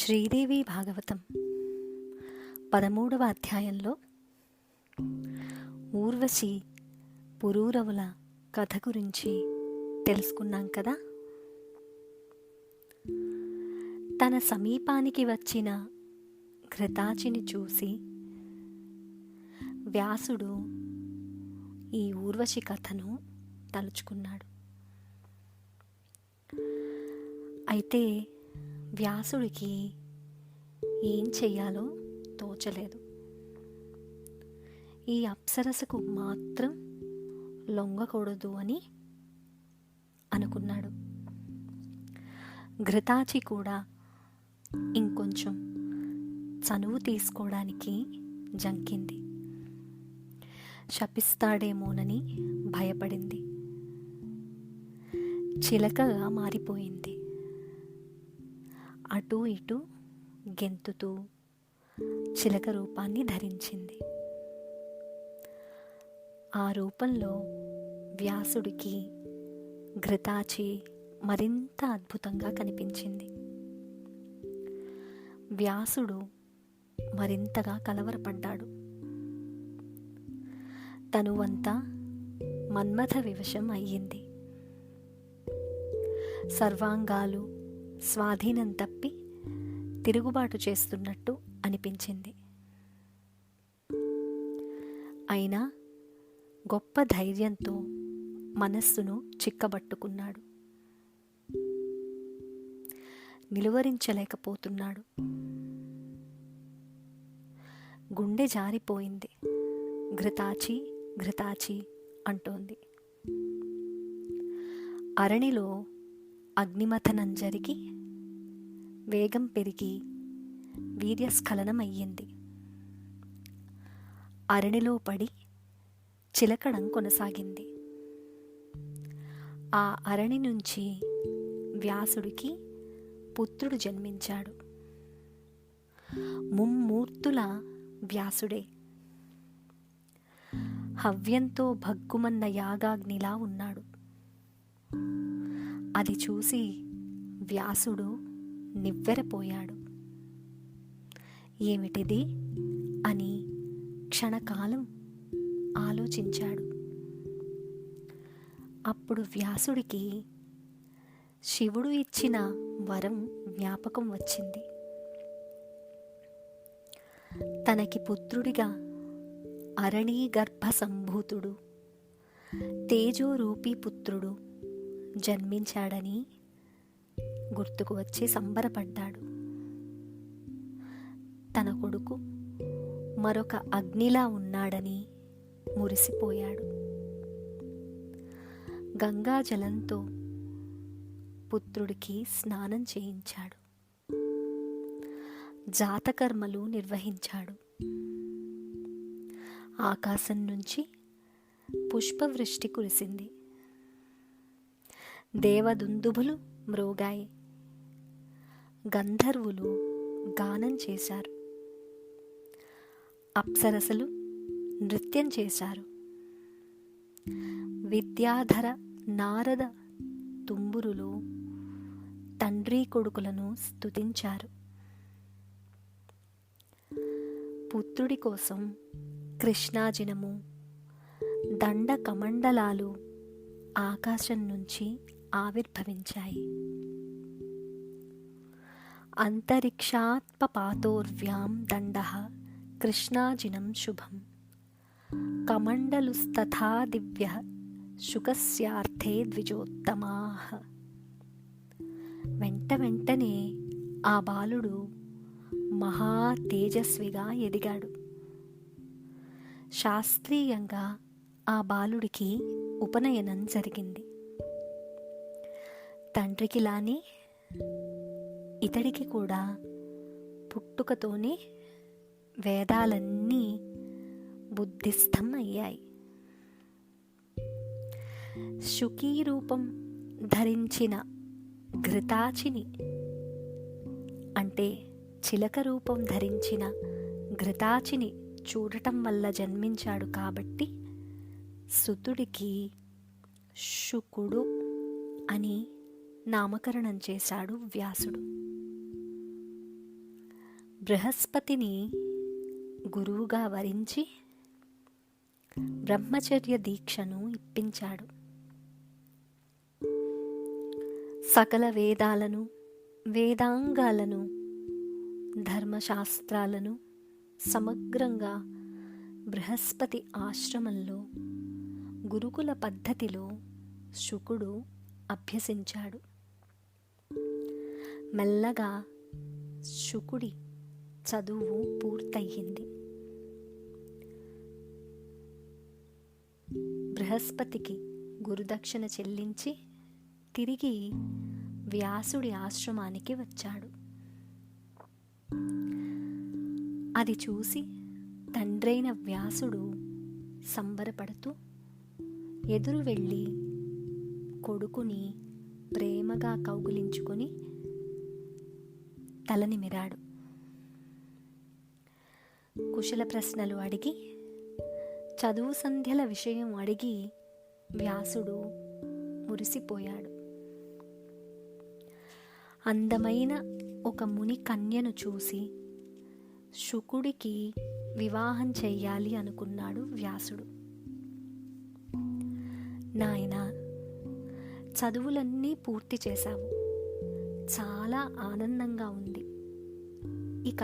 శ్రీదేవి భాగవతం 13వ అధ్యాయంలో ఊర్వశి పురూరవుల కథ గురించి తెలుసుకున్నాం కదా. తన సమీపానికి వచ్చిన ఘృతాచిని చూసి వ్యాసుడు ఈ ఊర్వశి కథను తలుచుకున్నాడు. అయితే వ్యాసుడికి ఏం చెయ్యాలో తోచలేదు. ఈ అప్సరసకు మాత్రం లొంగకూడదు అని అనుకున్నాడు. ఘృతాచి కూడా ఇంకొంచెం చనువు తీసుకోవడానికి జంకింది. శపిస్తాడేమోనని భయపడింది. చిలకగా మారిపోయింది. అటూ ఇటూ గెంతుతూ చిలక రూపాన్ని ధరించింది. ఆ రూపంలో వ్యాసుడికి ఘృతాచి మరింత అద్భుతంగా కనిపించింది. వ్యాసుడు మరింతగా కలవరపడ్డాడు. తనువంతా మన్మథ వివశం అయ్యింది. సర్వాంగాలు స్వాధీనం తప్పి తిరుగుబాటు చేస్తున్నట్టు అనిపించింది. అయినా గొప్ప ధైర్యంతో మనస్సును చిక్కబట్టుకున్నాడు. నిలువరించలేకపోతున్నాడు. గుండె జారిపోయింది. ఘృతాచి ఘృతాచి అంటోంది. అరణిలో అగ్నిమథనం జరిగి వేగం పెరిగి వీర్యస్ఖలనం అయ్యింది. అరణిలో పడి చిలకడం కొనసాగింది. ఆ అరణి నుంచి వ్యాసుడికి పుత్రుడు జన్మించాడు. ముమ్మూర్తుల వ్యాసుడే. హవ్యంతో భగ్గుమన్న యాగాగ్నిలా ఉన్నాడు. అది చూసి వ్యాసుడు నివ్వెరపోయాడు. ఏమిటిది అని క్షణకాలం ఆలోచించాడు. అప్పుడు వ్యాసుడికి శివుడు ఇచ్చిన వరం జ్ఞాపకం వచ్చింది. తనకి పుత్రుడిగా అరణీ గర్భ సంభూతుడు తేజోరూపీ పుత్రుడు జన్మించాడని గుర్తుకు వచ్చి సంబరపడ్డాడు. తన కొడుకు మరొక అగ్నిలా ఉన్నాడని మురిసిపోయాడు. గంగాజలంతో పుత్రుడికి స్నానం చేయించాడు. జాతకర్మలు నిర్వహించాడు. ఆకాశం నుంచి పుష్పవృష్టి కురిసింది. దేవదుందుభులు మ్రోగాయి. గంధర్వులు గానం చేశారు. అప్సరసలు నృత్యం చేశారు. విద్యాధర నారద తుంబురులు తండ్రి కొడుకులను స్తుతించారు. పుత్రుడి కోసం కృష్ణాజినము దండ కమండలాలు ఆకాశం నుంచి ఆవిర్భవించాయి. అంతరిక్షాత్పపాతోర్వ్యాం దండః కృష్ణాజినం శుభం కమండలుస్తథా దివ్యః శుకస్యార్థే ద్విజోత్తమాః. వెంటనే ఆ బాలుడు మహా తేజస్విగా ఎదిగాడు. శాస్త్రీయంగా ఆ బాలుడికి ఉపనయనం జరిగింది. తండ్రికిలానే ఇతడికి కూడా పుట్టుకతోనే వేదాలన్నీ బుద్ధిస్థం అయ్యాయి. శుకీ రూపం ధరించిన ఘృతాచిని అంటే చిలక రూపం ధరించిన ఘృతాచిని చూడటం వల్ల జన్మించాడు కాబట్టి సుతుడికి శుకుడు అని నామకరణం చేశాడు వ్యాసుడు. బృహస్పతిని గురువుగా వరించి బ్రహ్మచర్య దీక్షను ఇప్పించాడు. సకల వేదాలను, వేదాంగాలను, ధర్మశాస్త్రాలను సమగ్రంగా బృహస్పతి ఆశ్రమంలో గురుకుల పద్ధతిలో శుకుడు అభ్యసించాడు. మెల్లగా శుకుడి చదువు పూర్తయింది. బృహస్పతికి గురుదక్షిణ చెల్లించి తిరిగి వ్యాసుడి ఆశ్రమానికి వచ్చాడు. అది చూసి తండ్రైన వ్యాసుడు సంబరపడుతూ ఎదురు వెళ్ళి కొడుకుని ప్రేమగా కౌగిలించుకొని తలనిమిరాడు. కుశల ప్రశ్నలు అడిగి, చదువు సంధ్యల విషయం అడిగి వ్యాసుడు మురిసిపోయాడు. అందమైన ఒక ముని కన్యను చూసి శుకుడికి వివాహం చెయ్యాలి అనుకున్నాడు వ్యాసుడు. నాయనా, చదువులన్నీ పూర్తి చేశావు, చాలా ఆనందంగా ఉంది. ఇక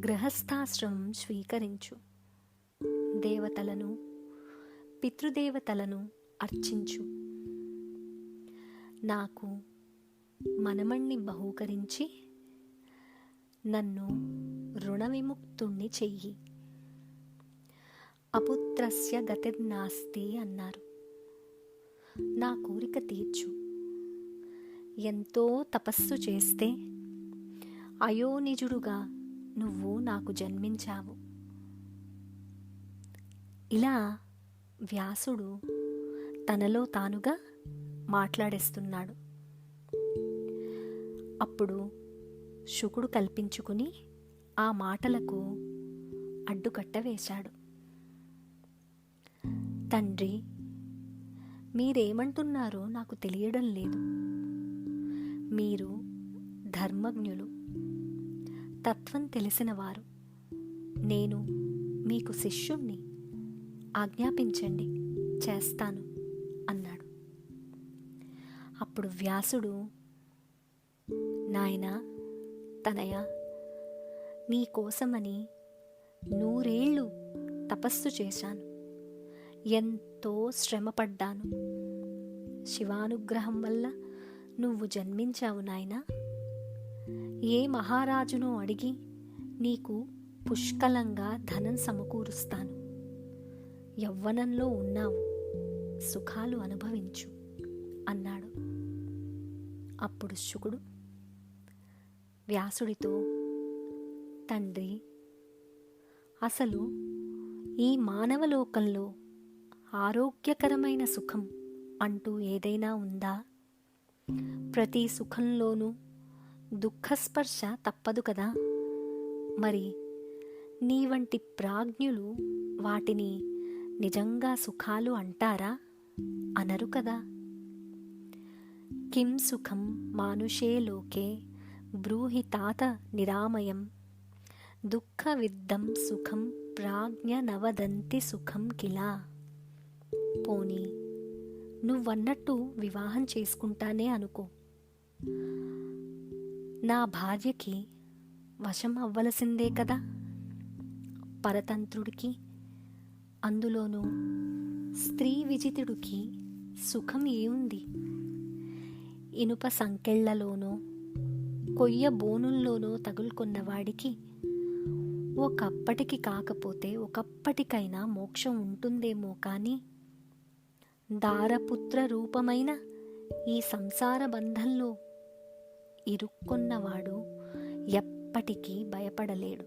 గృహస్థాశ్రమం స్వీకరించు. దేవతలను, పితృదేవతలను అర్చించు. నాకు మనమణ్ణి బహూకరించి నన్ను రుణ విముక్తుణ్ణి చెయ్యి. అపుత్రస్య గతిర్నాస్తి అన్నారు. నా కోరిక తీర్చు. ఎంతో తపస్సు చేస్తే అయోనిజుడుగా నువ్వు నాకు జన్మించావు. ఇలా వ్యాసుడు తనలో తానుగా మాట్లాడేస్తున్నాడు. అప్పుడు శుకుడు కల్పించుకుని ఆ మాటలకు అడ్డుకట్ట వేశాడు. తండ్రి, మీరేమంటున్నారో నాకు తెలియడం లేదు. మీరు ధర్మజ్ఞులు, తత్వం తెలిసినవారు. నేను మీకు శిష్యుణ్ణి. ఆజ్ఞాపించండి, చేస్తాను అన్నాడు. అప్పుడు వ్యాసుడు, నాయనా, తనయ, నీ కోసమని 100 ఏళ్ళు తపస్సు చేశాను. ఎంతో శ్రమపడ్డాను. శివానుగ్రహం వల్ల నువ్వు జన్మించావు నాయనా. ఏ మహారాజునో అడిగి నీకు పుష్కలంగా ధనం సమకూరుస్తాను. యవ్వనంలో ఉన్నావు, సుఖాలు అనుభవించు అన్నాడు. అప్పుడు శుకుడు వ్యాసుడితో, తండ్రి, అసలు ఈ మానవలోకంలో ఆరోగ్యకరమైన సుఖం అంటూ ఏదైనా ఉందా? ప్రతి సుఖంలోనూ దుఃఖస్పర్శ తప్పదు కదా. మరి నీ వంటి ప్రాజ్ఞులు వాటిని నిజంగా సుఖాలు అంటారా? అనరు కదా. కిం సుఖం మానుషే లోకే బ్రూహి తాత నిరామయం దుఃఖ విద్దం సుఖం ప్రాజ్ఞ నవదంతి సుఖం కిలా. పోనీ నువ్వన్నట్టు వివాహం చేసుకుంటానే అనుకో. నా భార్యకి వశం అవ్వలసిందే కదా. పరతంత్రుడికి, అందులోనూ స్త్రీ విజితుడికి సుఖం ఏముంది? ఇనుప సంకెళ్లలోనో కొయ్య బోనుల్లోనో తగులుకున్నవాడికి ఒకప్పటికి కాకపోతే ఒకప్పటికైనా మోక్షం ఉంటుందేమో కానీ దారపుత్ర రూపమైన ఈ సంసార బంధంలో ఇరుక్కున్నవాడు ఎప్పటికీ భయపడలేడు,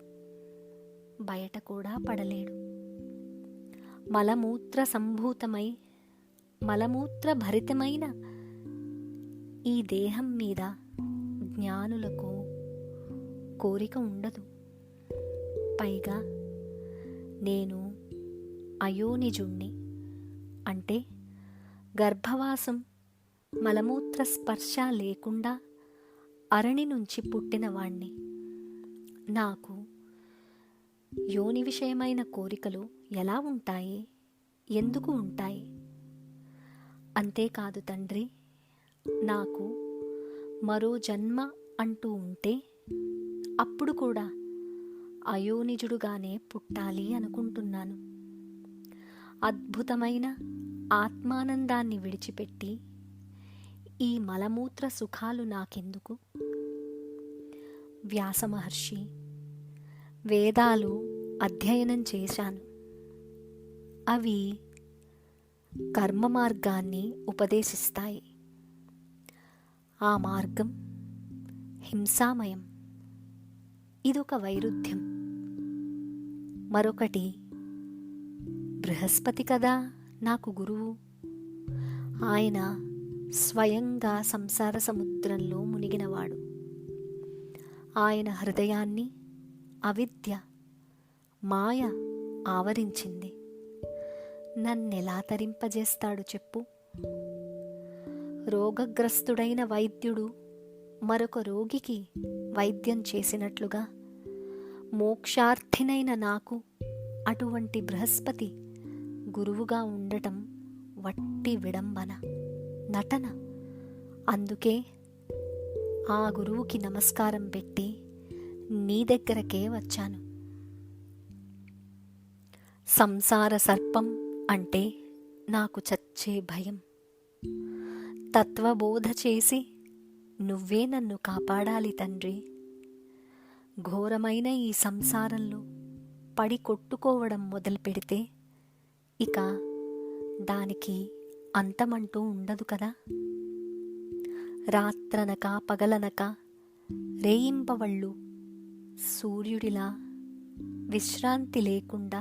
బయట కూడా పడలేడు. మలమూత్ర సంభూతమై మలమూత్ర భరితమైన ఈ దేహం మీద జ్ఞానులకు కోరిక ఉండదు. పైగా నేను అయోనిజుణ్ణి, అంటే గర్భవాసం, మలమూత్ర స్పర్శ లేకుండా అరణి నుంచి పుట్టినవాణ్ణి. నాకు యోని విషయమైన కోరికలు ఎలా ఉంటాయి, ఎందుకు ఉంటాయి? అంతేకాదు తండ్రి, నాకు మరో జన్మ అంటూ ఉంటే అప్పుడు కూడా అయోనిజుడుగానే పుట్టాలి అనుకుంటున్నాను. అద్భుతమైన ఆత్మానందాన్ని విడిచిపెట్టి ఈ మలమూత్ర సుఖాలు నాకెందుకు? వ్యాసమహర్షి, వేదాలు అధ్యయనం చేశాను. అవి కర్మ మార్గాన్ని ఉపదేశిస్తాయి. ఆ మార్గం హింసామయం. ఇదొక వైరుధ్యం. మరొకటి, బృహస్పతి కదా నాకు గురువు. ఆయన స్వయంగా సంసార సముద్రంలో మునిగినవాడు. ఆయన హృదయాన్ని అవిద్య, మాయ ఆవరించింది. నన్నెలా తరింపజేస్తాడు చెప్పు? రోగగ్రస్తుడైన వైద్యుడు మరొక రోగికి వైద్యం చేసినట్లుగా మోక్షార్థినైన నాకు అటువంటి బృహస్పతి గురువుగా ఉండటం వట్టి విడంబన, నటన. అందుకే ఆ గురువుకి నమస్కారం పెట్టి నీ దగ్గరకే వచ్చాను. సంసార సర్పం అంటే నాకు చచ్చే భయం. తత్వబోధ చేసి నువ్వే నన్ను కాపాడాలి తండ్రి. ఘోరమైన ఈ సంసారంలో పడి కొట్టుకోవడం మొదలు పెడితే ఇక దానికి అంతమంటూ ఉండదు కదా. రాత్రనక పగలనక రేయింపవళ్ళు సూర్యుడిలా విశ్రాంతి లేకుండా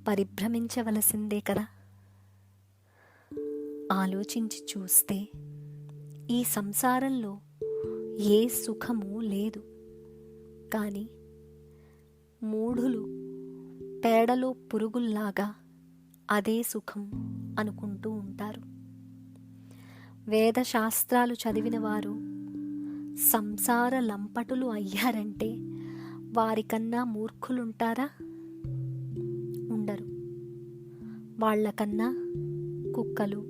పరిభ్రమించవలసిందే కదా. ఆలోచించి చూస్తే ఈ సంసారంలో ఏ సుఖము లేదు. కానీ మూఢులు పేడలో పురుగుల్లాగా అదే సుఖం అనుకుంటూ ఉంటారు. వేదశాస్త్రాలు చదివిన వారు సంసార లంపటులు అయ్యారంటే వారికన్నా మూర్ఖులుంటారా? ఉండరు. వాళ్లకన్నా కుక్కలు,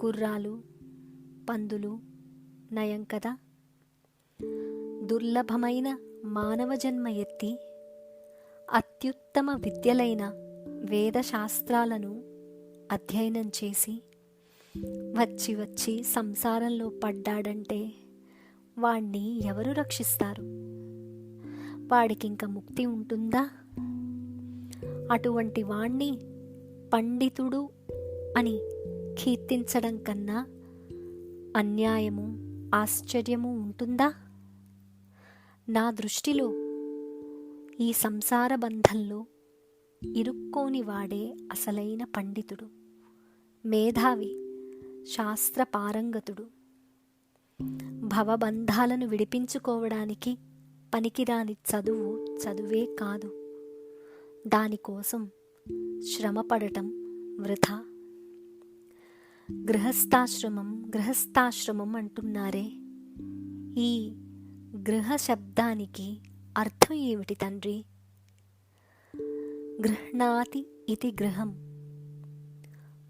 గుర్రాలు, పందులు నయం కదా. దుర్లభమైన మానవ జన్మ ఎత్తి అత్యుత్తమ విద్యలైన వేదశాస్త్రాలను అధ్యయనం చేసి వచ్చి వచ్చి సంసారంలో పడ్డాడంటే వాణ్ణి ఎవరు రక్షిస్తారు? వాడికింక ముక్తి ఉంటుందా? అటువంటి వాణ్ణి పండితుడు అని కీర్తించడం కన్నా అన్యాయము, ఆశ్చర్యము ఉంటుందా? నా దృష్టిలో ఈ సంసార బంధంలో ఇరుక్కోని వాడే అసలైన పండితుడు, మేధావి, శాస్త్ర పారంగతుడు. భవబంధాలను విడిపించుకోవడానికి పనికిరాని చదువే కాదు. దానికోసం శ్రమపడటం వృథా. గృహస్థాశ్రమం అంటున్నారే, ఈ గృహ శబ్దానికి అర్థం ఏమిటి తండ్రి? గృహ్ణాతి ఇతి గృహం.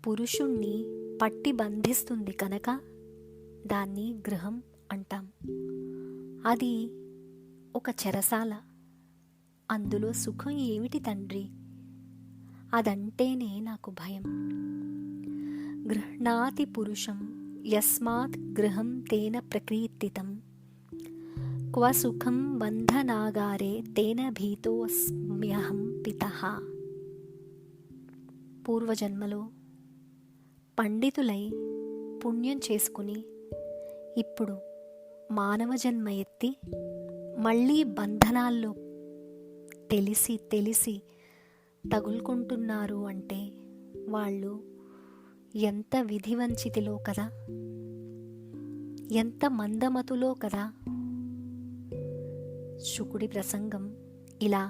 పురుషుణ్ణి పట్టి బంధిస్తుంది కనుక దాన్ని గృహం అంటాం. అది ఒక చెరసాల. అందులో సుఖం ఏమిటి తండ్రి? అదంటేనే నాకు భయం. గృహ్ణాతి పురుషం యస్మాత్ గృహం తేన ప్రకీర్తితం క్వ సుఖం బంధనాగారే తేన భీతోస్మ్యహం పితః. పూర్వజన్మలో పండితులై పుణ్యం చేసుకుని ఇప్పుడు మానవ జన్మ ఎత్తి మళ్ళీ బంధనాల్లో తెలిసి తగులుకుంటున్నారు అంటే వాళ్ళు ఎంత విధివంచితిలో కదా, ఎంత మందమతులో కదా. శుకుడి ప్రసంగం ఇలా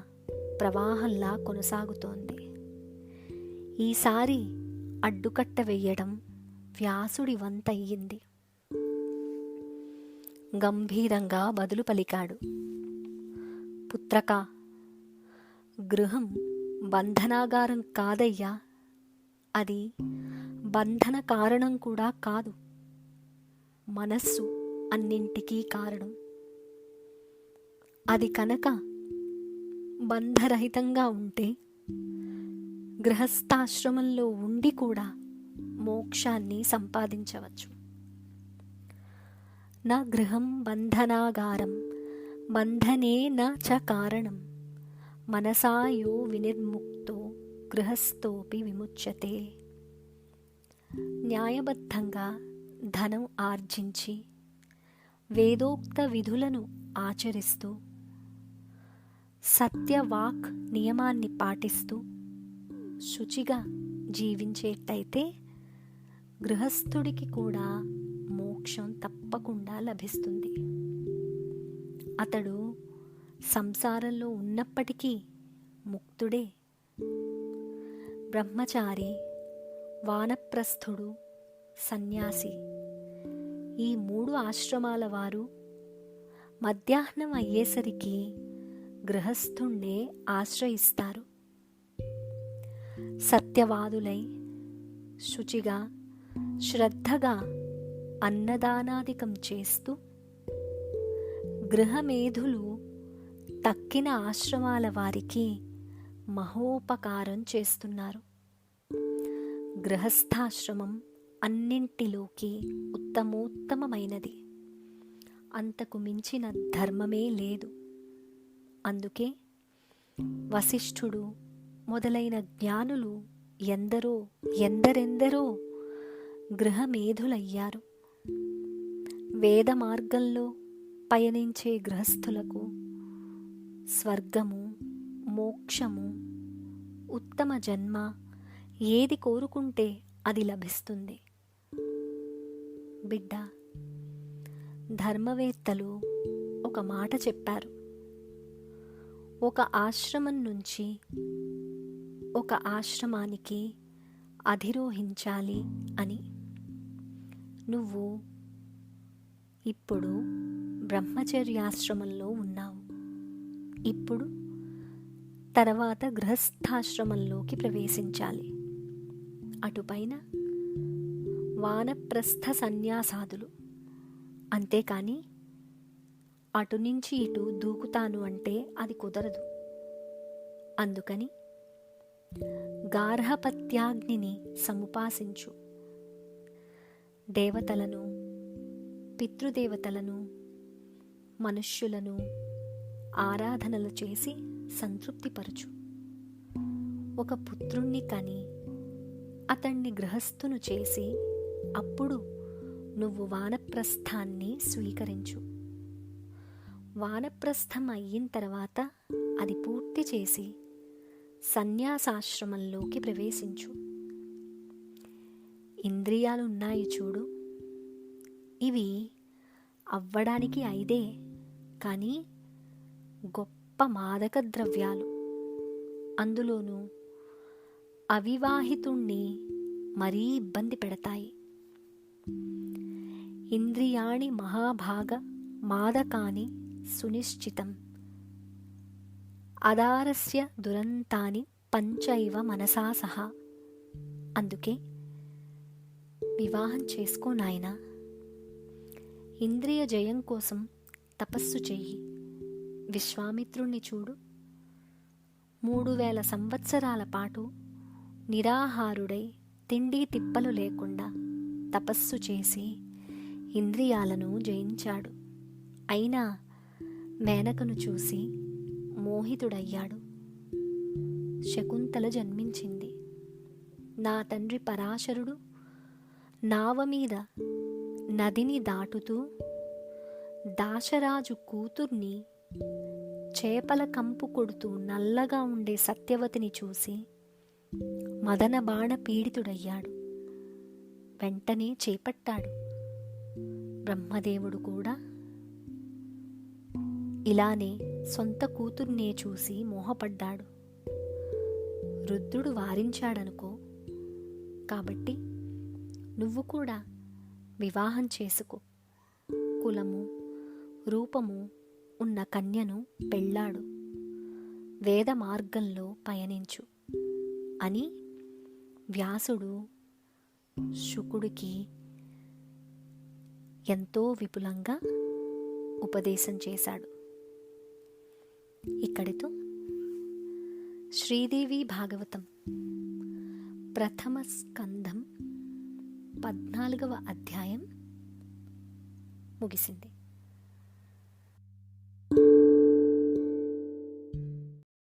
ప్రవాహంలా కొనసాగుతోంది. ఈసారి అడ్డుకట్ట వెయ్యడం వ్యాసుడి వంతయ్యింది. గంభీరంగా బదులు పలికాడు. పుత్రకా, గృహం బంధనాగారం కాదయ్యా, అది బంధన కారణం కూడా కాదు. మనస్సు అన్నింటికీ కారణం. అది కనుక బంధరహితంగా ఉంటే గృహస్థాశ్రమంలో ఉండి కూడా మోక్షాన్ని సంపాదించవచ్చు. నా గృహం బంధనాగారం బంధనే న చ కారణం, మనసా యో వినిర్ముక్తో గృహస్థోపి విముచ్యతే. న్యాయబద్ధంగా ధనం ఆర్జించి వేదోక్త విధులను ఆచరిస్తూ సత్యవాక్ నియమాన్ని పాటిస్తూ శుచిగా జీవించేటైతే గృహస్థుడికి కూడా మోక్షం తప్పకుండా లభిస్తుంది. అతడు సంసారంలో ఉన్నప్పటికీ ముక్తుడే. బ్రహ్మచారి, వానప్రస్థుడు, సన్యాసి ఈ 3 ఆశ్రమాల వారు మధ్యాహ్నం అయ్యేసరికి గృహస్థుణ్ణే ఆశ్రయిస్తారు. సత్యవాదులై శుచిగా శ్రద్ధగా అన్నదానాదికం చేస్తూ గృహమేధులు తక్కిన ఆశ్రమాల వారికి మహోపకారం చేస్తున్నారు. గృహస్థాశ్రమం అన్నింటిలోకి ఉత్తమోత్తమైనది. అంతకు మించిన ధర్మమే లేదు. అందుకే వశిష్ఠుడు మొదలైన జ్ఞానులు ఎందరెందరో గృహమేధులయ్యారు. వేద మార్గంలో పయనించే గృహస్థులకు స్వర్గము, మోక్షము, ఉత్తమ జన్మ ఏది కోరుకుంటే అది లభిస్తుంది. బిడ్డ, ధర్మవేత్తలు ఒక మాట చెప్పారు. ఒక ఆశ్రమం నుంచి ఒక ఆశ్రమానికి అధిరోహించాలి అని. నువ్వు ఇప్పుడు బ్రహ్మచర్యాశ్రమంలో ఉన్నావు. ఇప్పుడు తర్వాత గృహస్థాశ్రమంలోకి ప్రవేశించాలి. అటుపైన వానప్రస్థ సన్యాసాదులు. అంతేకాని అటు నుంచి ఇటు దూకుతాను అంటే అది కుదరదు. అందుకని గార్హపత్యాగ్నిని సముపాసించు. దేవతలను, పితృదేవతలను, మనుష్యులను ఆరాధనలు చేసి సంతృప్తిపరచు. ఒక పుత్రుణ్ణి కని అతణ్ణి గృహస్థును చేసి అప్పుడు నువ్వు వానప్రస్థాన్ని స్వీకరించు. వానప్రస్థం అయిన తర్వాత అది పూర్తి చేసి సన్యాసాశ్రమంలోకి ప్రవేశించు. ఇంద్రియాలు ఉన్నాయి చూడు, ఇవి అవ్వడానికి 5 కానీ గొప్ప మాదక ద్రవ్యాలు. అందులోనూ అవివాహితుణ్ణి మరీ ఇబ్బంది పెడతాయి. ఇంద్రియాణి మహాభాగ మాదకాని సునిశ్చితం, అదారస్య దురంతాని పంచైవ మనసా సహా. అందుకే వివాహం చేసుకో నాయనా. ఇంద్రియ జయం కోసం తపస్సు చెయ్యి. విశ్వామిత్రుణ్ణి చూడు. 3000 సంవత్సరాల పాటు నిరాహారుడై తిండి తిప్పలు లేకుండా తపస్సు చేసి ఇంద్రియాలను జయించాడు. అయినా మేనకను చూసి మోహితుడయ్యాడు. శకుంతల జన్మించింది. నా తండ్రి పరాశరుడు నావ మీద నదిని దాటుతూ దాశరాజు కూతుర్ని చేపల కంపు కొడుతూ నల్లగా ఉండే సత్యవతిని చూసి మదన బాణ పీడితుడయ్యాడు. వెంటనే చేపట్టాడు. బ్రహ్మదేవుడు కూడా ఇలానే సొంత కూతుర్నే చూసి మోహపడ్డాడు. రుద్రుడు వారించాడనుకో. కాబట్టి నువ్వు కూడా వివాహం చేసుకో. కులము, రూపము ఉన్న కన్యను పెళ్ళాడు. వేద మార్గంలో పయనించు అని వ్యాసుడు శుకుడికి ఎంతో విపులంగా ఉపదేశం చేశాడు. ఇక్కడితో శ్రీదేవి భాగవతం ప్రథమ స్కంధం 14వ అధ్యాయం ముగిసింది.